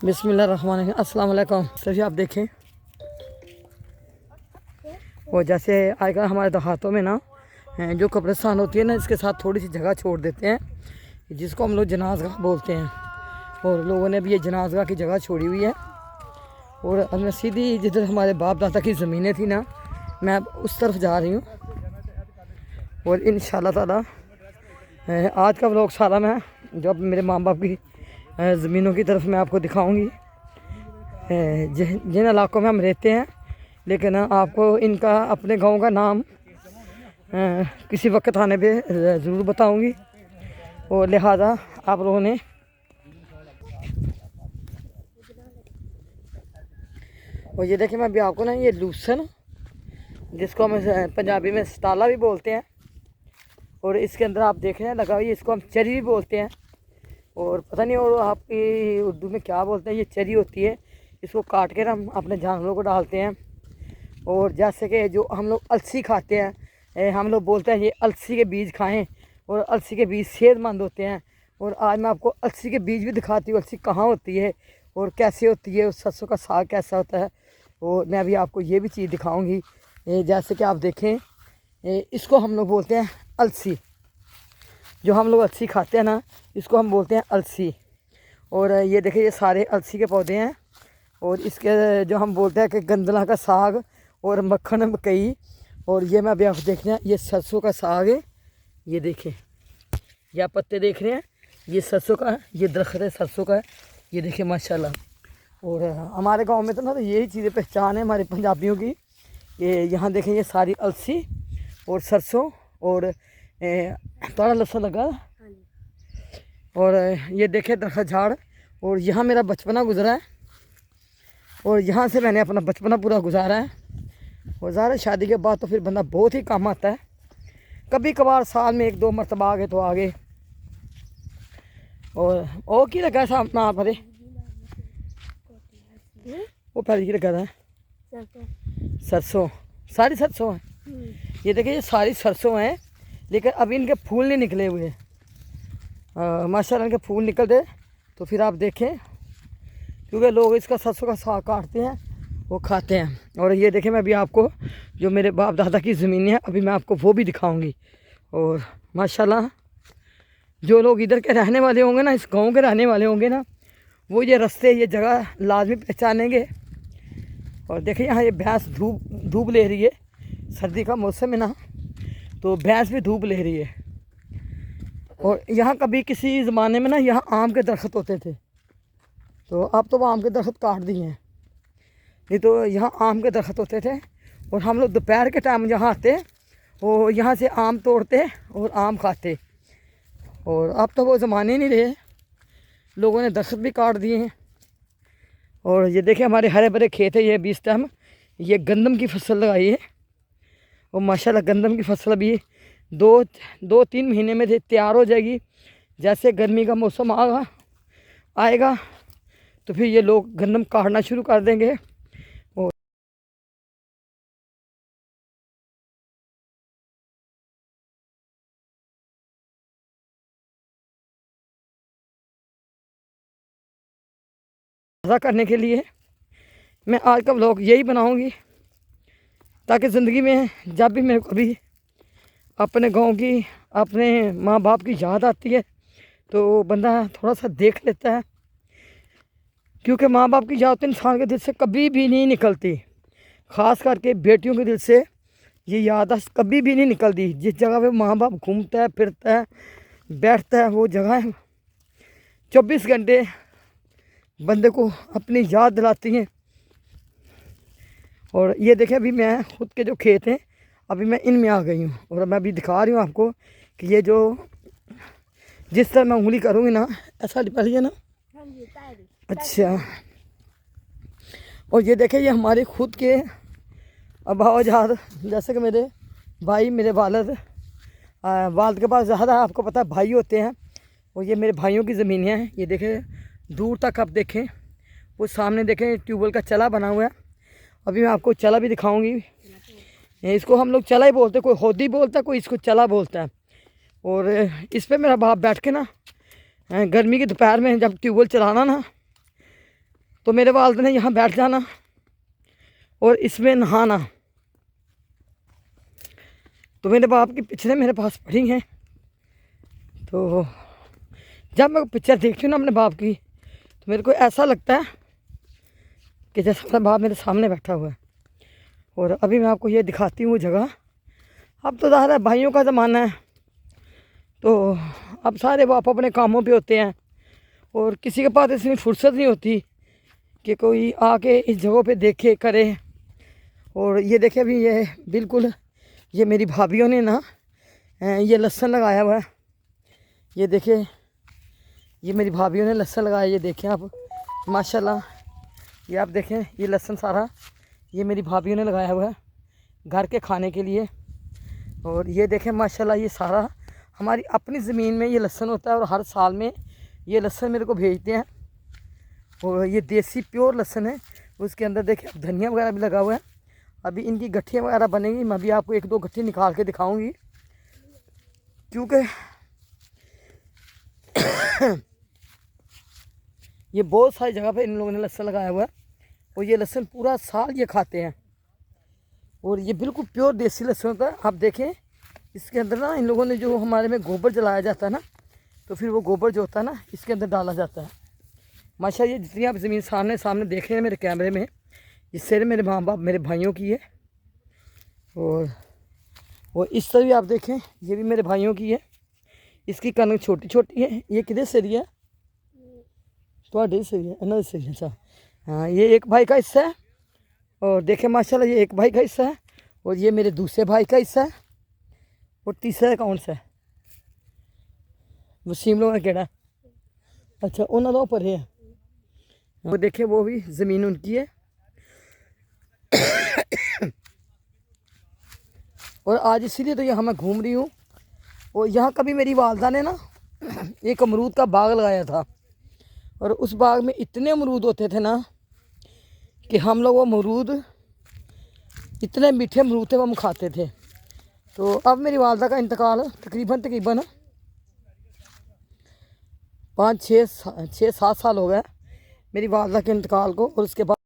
बिस्मिल्लाहिर्रहमानिर्रहीम। अस्सलाम वालेकुम। सभी आप देखें वो जैसे आजकल हमारे देहातों में ना जो कब्रिस्तान होती है ना, इसके साथ थोड़ी सी जगह छोड़ देते हैं जिसको हम लोग जनाज़गाह बोलते हैं। और लोगों ने भी ये जनाज़गाह की जगह छोड़ी हुई है। और अब मैं सीधी जिधर हमारे बाप दादा की ज़मीनें थी ना, मैं अब उस तरफ जा रही हूँ। और इंशाअल्लाह ताला आज का व्लॉग सारा मैं जब मेरे माँ बाप की ज़मीनों की तरफ मैं आपको दिखाऊंगी, जिन इलाकों में हम रहते हैं। लेकिन आपको इनका अपने गांव का नाम किसी वक्त आने पे ज़रूर बताऊंगी। और लिहाजा आप लोगों ने और ये देखिए, मैं अभी आपको ना ये लूसन, जिसको हम पंजाबी में सताला भी बोलते हैं, और इसके अंदर आप देख रहे हैं लगा हुई, इसको हम चरी भी बोलते हैं। और पता नहीं और आपकी उर्दू में क्या बोलते हैं। ये चरी होती है, इसको काट कर हम अपने जानवरों को डालते हैं। और जैसे कि जो हम लोग अलसी खाते हैं, हम लोग बोलते हैं ये अलसी के बीज खाएं, और अलसी के बीज सेहतमंद होते हैं। और आज मैं आपको अलसी के बीज भी दिखाती हूँ, अलसी कहाँ होती है और कैसे होती है, उस सरसों का साग कैसा होता है। और मैं अभी आपको ये भी चीज़ दिखाऊँगी। जैसे कि आप देखें, इसको हम लोग बोलते हैं अलसी। जो हम लोग अलसी खाते हैं ना, इसको हम बोलते हैं अलसी। और ये देखिए, ये सारे अलसी के पौधे हैं। और इसके जो हम बोलते हैं कि गंदला का साग और मक्खन मकई। और ये मैं अभी आप देख रहे हैं, ये सरसों का साग है। ये देखें, ये आप पत्ते देख रहे हैं, ये सरसों का, ये दरख्त है सरसों का है। ये देखिए माशाल्लाह। और हमारे गांव में तो ना, तो यही चीज़ें पहचान है हमारे पंजाबियों की। ये यहाँ देखें, ये सारी अलसी और सरसों और थोड़ा लहसुन लगा। और ये देखे दरख्त झाड़। और यहाँ मेरा बचपना गुजरा है, और यहाँ से मैंने अपना बचपना पूरा गुजारा है। और ज़ाहिर शादी के बाद तो फिर बंदा बहुत ही काम आता है। कभी कभार साल में 1-2 मरतबा आ गए तो आ गए। और की लगा साहब ना आप अरे वो पहले की लगा है सरसों, सारी सरसों है। ये देखिए, ये सारी सरसों हैं, लेकिन अभी इनके फूल नहीं निकले हुए। माशाल्लाह इनके फूल निकलते तो फिर आप देखें, क्योंकि लोग इसका सरसों का साग काटते हैं, वो खाते हैं। और ये देखें, मैं अभी आपको जो मेरे बाप दादा की ज़मीन है, अभी मैं आपको वो भी दिखाऊंगी। और माशाल्लाह जो लोग इधर के रहने वाले होंगे ना, इस गांव के रहने वाले होंगे ना, वो ये रास्ते, ये जगह लाजमी पहचानेंगे। और देखिए, यहाँ ये भैंस धूप ले रही है। सर्दी का मौसम है ना, तो भैंस भी धूप ले रही है। और यहाँ कभी किसी ज़माने में ना, यहाँ आम के दरख्त होते थे, तो अब तो वो आम के दरख्त काट दिए हैं। नहीं तो यहाँ आम के दरख्त होते थे, और हम लोग दोपहर के टाइम यहाँ आते और यहाँ से आम तोड़ते और आम खाते। और अब तो वो ज़माने नहीं रहे, लोगों ने दरख्त भी काट दिए हैं। और ये देखिए, हमारे हरे भरे खेत है। ये 20 टाइम ये गंदम की फसल लगाई है। और माशाल्लाह गंदम की फसल अभी 2-3 महीने में तैयार हो जाएगी। जैसे गर्मी का मौसम आएगा तो फिर ये लोग गंदम काटना शुरू कर देंगे। और ऐसा करने के लिए मैं आज का व्लॉग यही बनाऊंगी, ताकि ज़िंदगी में जब भी मेरे को कभी अपने गांव की, अपने माँ बाप की याद आती है, तो बंदा थोड़ा सा देख लेता है। क्योंकि माँ बाप की याद तो इंसान के दिल से कभी भी नहीं निकलती, ख़ास करके बेटियों के दिल से ये याद कभी भी नहीं निकलती। जिस जगह पे माँ बाप घूमता है, फिरता है, बैठता है, वो जगह 24 घंटे बंदे को अपनी याद दिलाती हैं। और ये देखें, अभी मैं खुद के जो खेत हैं, अभी मैं इनमें आ गई हूँ। और मैं अभी दिखा रही हूँ आपको कि ये जो जिस तरह मैं उंगली करूँगी ना, ऐसा पहले ना। अच्छा। और ये देखें, ये हमारे खुद के अबावजाद, जैसे कि मेरे भाई, मेरे वालिद के पास ज़्यादा आपको पता है भाई होते हैं। और ये मेरे भाइयों की ज़मीनें हैं। ये देखें दूर तक आप देखें, वो सामने देखें ट्यूबवेल का चला बना हुआ है। अभी मैं आपको चला भी दिखाऊंगी। इसको हम लोग चला ही बोलते हैं, कोई होदी बोलता है, कोई इसको चला बोलता है। और इस पर मेरा बाप बैठ के ना, गर्मी की दोपहर में जब ट्यूबवेल चलाना ना, तो मेरे वालिद ने यहाँ बैठ जाना और इसमें नहाना। तो मेरे बाप की पिक्चरें मेरे पास पड़ी हैं। तो जब मैं पिक्चर देखती हूँ ना अपने बाप की, तो मेरे को ऐसा लगता है कि जैसे अपना बाप मेरे सामने बैठा हुआ है। और अभी मैं आपको ये दिखाती हूँ वो जगह। अब तो ज़्यादा भाइयों का ज़माना है, तो अब सारे बाप अपने कामों पे होते हैं और किसी के पास इतनी फुर्सत नहीं होती कि कोई आके इस जगह पे देखे करे। और ये देखे अभी ये बिल्कुल ये मेरी भाभीयों ने ना ये लहसुन लगाया हुआ है। ये देखिए ये मेरी भाभीयों ने लहसुन लगाया। ये देखें आप माशाल्लाह, ये आप देखें ये लहसुन सारा ये मेरी भाभीयों ने लगाया हुआ है घर के खाने के लिए। और ये देखें माशाल्लाह ये सारा हमारी अपनी ज़मीन में ये लहसुन होता है और हर साल में ये लहसुन मेरे को भेजते हैं। और ये देसी प्योर लहसुन है। उसके अंदर देखिए धनिया वगैरह भी लगा हुआ है। अभी इनकी गट्ठियाँ वगैरह बनेंगी, मैं भी आपको 1-2 गट्ठी निकाल के दिखाऊंगी, क्योंकि ये बहुत सारी जगह पे इन लोगों ने लहसुन लगाया हुआ है और ये लहसुन पूरा साल ये खाते हैं। और ये बिल्कुल प्योर देसी लहसुन होता है। आप देखें इसके अंदर ना इन लोगों ने जो हमारे में गोबर जलाया जाता है ना, तो फिर वो गोबर जो होता है ना इसके अंदर डाला जाता है। माशाल्लाह ये जितनी आप ज़मीन सामने देख रहे हैं मेरे कैमरे में, ये सारे मेरे माँ बाप मेरे भाइयों की है। और इस तरह भी आप देखें ये भी मेरे भाइयों की है। इसकी कनक छोटी छोटी है। ये किधर से है? तो से है ना से। अच्छा हाँ, ये एक भाई का हिस्सा है। और देखें माशाल्लाह ये एक भाई का हिस्सा है और ये मेरे दूसरे भाई का हिस्सा है। और तीसरा कौन सा है? वसीम लोग केड़ा? अच्छा उन्होंने तो ऊपर है। वो देखें वो भी ज़मीन उनकी है। और आज इसीलिए तो यहाँ मैं घूम रही हूँ। और यहाँ कभी मेरी वालदा ने ना एक अमरूद का बाग लगाया था और उस बाग में इतने अमरूद होते थे ना कि हम लोग वो अमरूद इतने मीठे अमरूद थे वो हम खाते थे। तो अब मेरी वालदा का इंतकाल तकरीबन 5-6-7 साल हो गए मेरी वालदा के इंतकाल को। और उसके बाद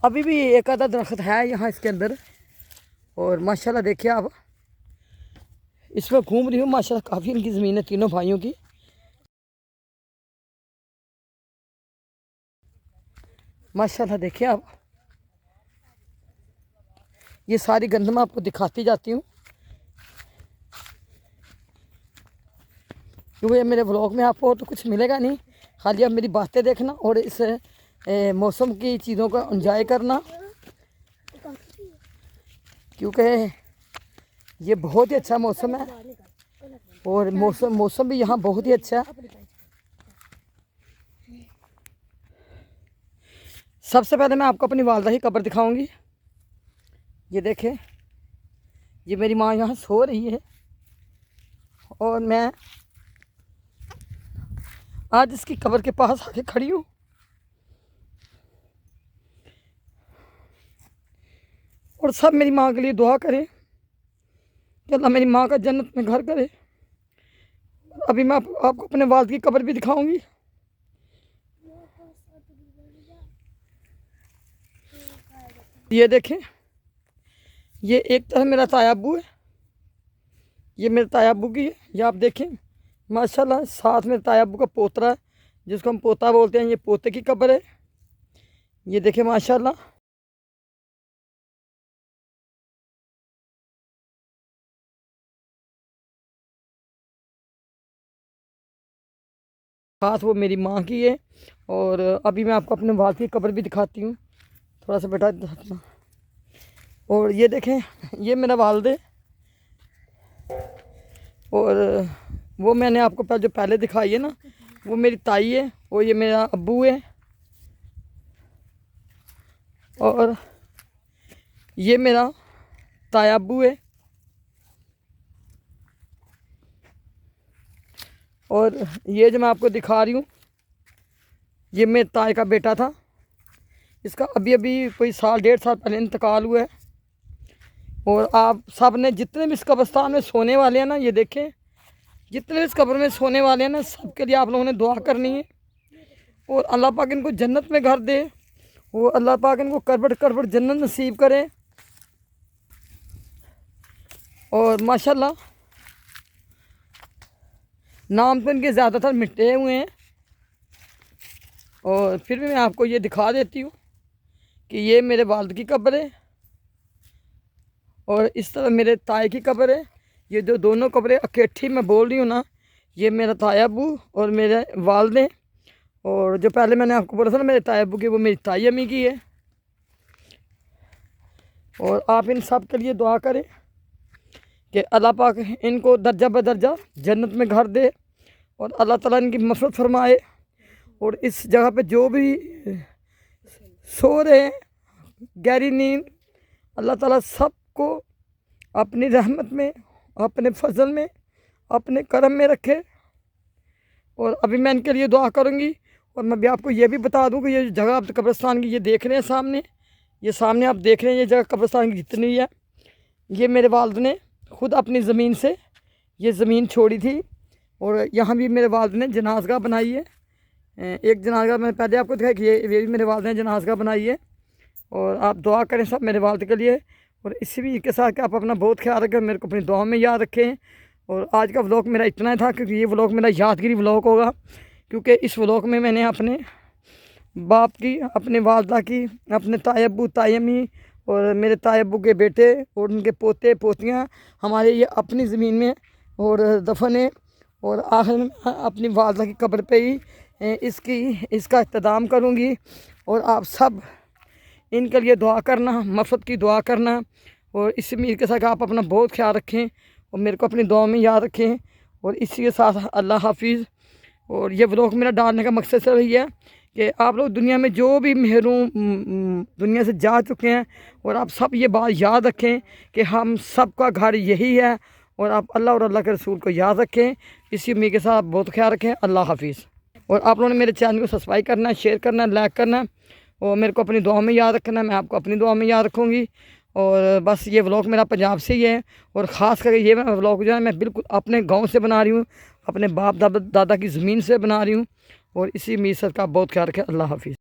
अभी भी एक आधा दरख्त है यहाँ इसके अंदर। और माशाल्लाह देखिए आप इसमें घूम रही हूँ। माशाल्लाह काफ़ी इनकी ज़मीन है तीनों भाइयों की। माशाल्लाह देखिए आप ये सारी गंदम आपको दिखाती जाती हूँ, क्योंकि मेरे व्लॉग में आपको तो कुछ मिलेगा नहीं, खाली आप मेरी बातें देखना और इस मौसम की चीज़ों का एंजॉय करना, क्योंकि ये बहुत ही अच्छा मौसम है। और मौसम भी यहाँ बहुत ही अच्छा है। सबसे पहले मैं आपको अपनी वालदा की कब्र दिखाऊंगी। ये देखें ये मेरी माँ यहाँ सो रही है और मैं आज इसकी कब्र के पास आके खड़ी हूँ। और सब मेरी माँ के लिए दुआ करें कि अल्लाह मेरी माँ का जन्नत में घर करे। अभी मैं आपको अपने वालिद की कब्र भी दिखाऊंगी। ये देखें ये एक तरह मेरा तायाबू है, ये मेरे तायाबू की है। ये आप देखें माशाल्लाह साथ में तायाबू का पोतरा है जिसको हम पोता बोलते हैं, ये पोते की कब्र है। ये देखें माशाल्लाह खास वो मेरी माँ की है। और अभी मैं आपको अपने वालिद की कब्र भी दिखाती हूँ, थोड़ा सा बेटा। और ये देखें ये मेरा वालिद है और वो मैंने आपको जो पहले दिखाई है ना वो मेरी ताई है और ये मेरा अब्बू है और ये मेरा ताया अब्बू है। और ये जो मैं आपको दिखा रही हूँ ये मेरे ताए का बेटा था, इसका अभी अभी कोई 1-1.5 साल पहले इंतकाल हुआ है। और आप सब ने जितने भी इस कब्रिस्तान में सोने वाले हैं ना, ये देखें, जितने भी इस कब्र में सोने वाले हैं ना, सबके लिए आप लोगों ने दुआ करनी है। और अल्लाह पाक इनको जन्नत में घर दे, वो अल्लाह पाक इनको करबट करबट जन्नत नसीब करे। और माशाल्लाह नाम तो इनके ज़्यादातर मिटे हुए हैं, और फिर भी मैं आपको ये दिखा देती हूँ कि ये मेरे वालिद की कब्र है और इस तरह मेरे ताए की कब्र है। ये जो दोनों कब्रें इकट्ठी मैं बोल रही हूँ ना, ये मेरा ताया अबू और मेरे वालिद हैं। और जो पहले मैंने आपको बोला था ना मेरे ताया अबू की, वो मेरी ताई अम्मी की है। और आप इन सब के लिए दुआ करें कि अल्लाह पाक इनको दर्जा बदर्जा जन्नत में घर दे और अल्लाह ताला इनकी मफ़रत फरमाए। और इस जगह पे जो भी सो रहे हैं गहरी नींद, अल्लाह ताला सबको अपनी रहमत में, अपने फजल में, अपने करम में रखे। और अभी मैं इनके लिए दुआ करूँगी। और मैं भी आपको ये भी बता दूँ कि ये जगह आप कब्रिस्तान की ये देख रहे हैं सामने, ये सामने आप देख रहे हैं, ये जगह कब्रिस्तान की जितनी है, ये मेरे वालिद ने ख़ुद अपनी ज़मीन से ये ज़मीन छोड़ी थी। और यहाँ भी मेरे वालिद ने जनाज़गाह बनाई है। एक जनाज़गाह मैं पहले आपको दिखाई कि ये भी मेरे वालिद ने जनाज़गाह बनाई है। और आप दुआ करें सब मेरे वालिद के लिए। और इसी भी के साथ कि आप अपना बहुत ख्याल रखें, मेरे को अपनी दुआ में याद रखें। और आज का व्लॉग मेरा इतना ही था, क्योंकि ये व्लॉग मेरा यादगिरी व्लॉग होगा, क्योंकि इस व्लॉग में मैंने अपने बाप की, अपने वालदा की, अपने ताए अब्बू ताई अम्मी और मेरे ताए अब्बू के बेटे और उनके पोते पोतियाँ हमारे ये अपनी ज़मीन में और दफन है। और आखिर में अपनी वालदा की कब्र पे ही इसका इख्तिताम करूँगी। और आप सब इनके लिए दुआ करना, मफ़रत की दुआ करना। और इसी उम्मीद के साथ आप अपना बहुत ख्याल रखें और मेरे को अपनी दुआ में याद रखें। और इसी के साथ अल्लाह हाफिज़। और ये व्लॉग मेरा डालने का मकसद सिर्फ यही है कि आप लोग दुनिया में जो भी महरूम दुनिया से जा चुके हैं, और आप सब ये बात याद रखें कि हम सब का घर यही है। और आप अल्लाह और अल्लाह के रसूल को याद रखें। इसी उम्मीद के साथ बहुत ख्याल रखें। अल्लाह हाफिज़। और आप लोगों ने मेरे चैनल को सब्सक्राइब करना है, शेयर करना है, लाइक करना है, और मेरे को अपनी दुआ में याद रखना है। मैं आपको अपनी दुआ में याद रखूँगी। और बस ये व्लॉग मेरा पंजाब से ही है। और ख़ास करके ये मैं व्लॉग जो है मैं बिल्कुल अपने गाँव से बना रही हूँ, अपने बाप दादा की ज़मीन से बना रही हूँ। और इसी उम्मीद से का बहुत ख्याल रखें। अल्लाह हाफिज़।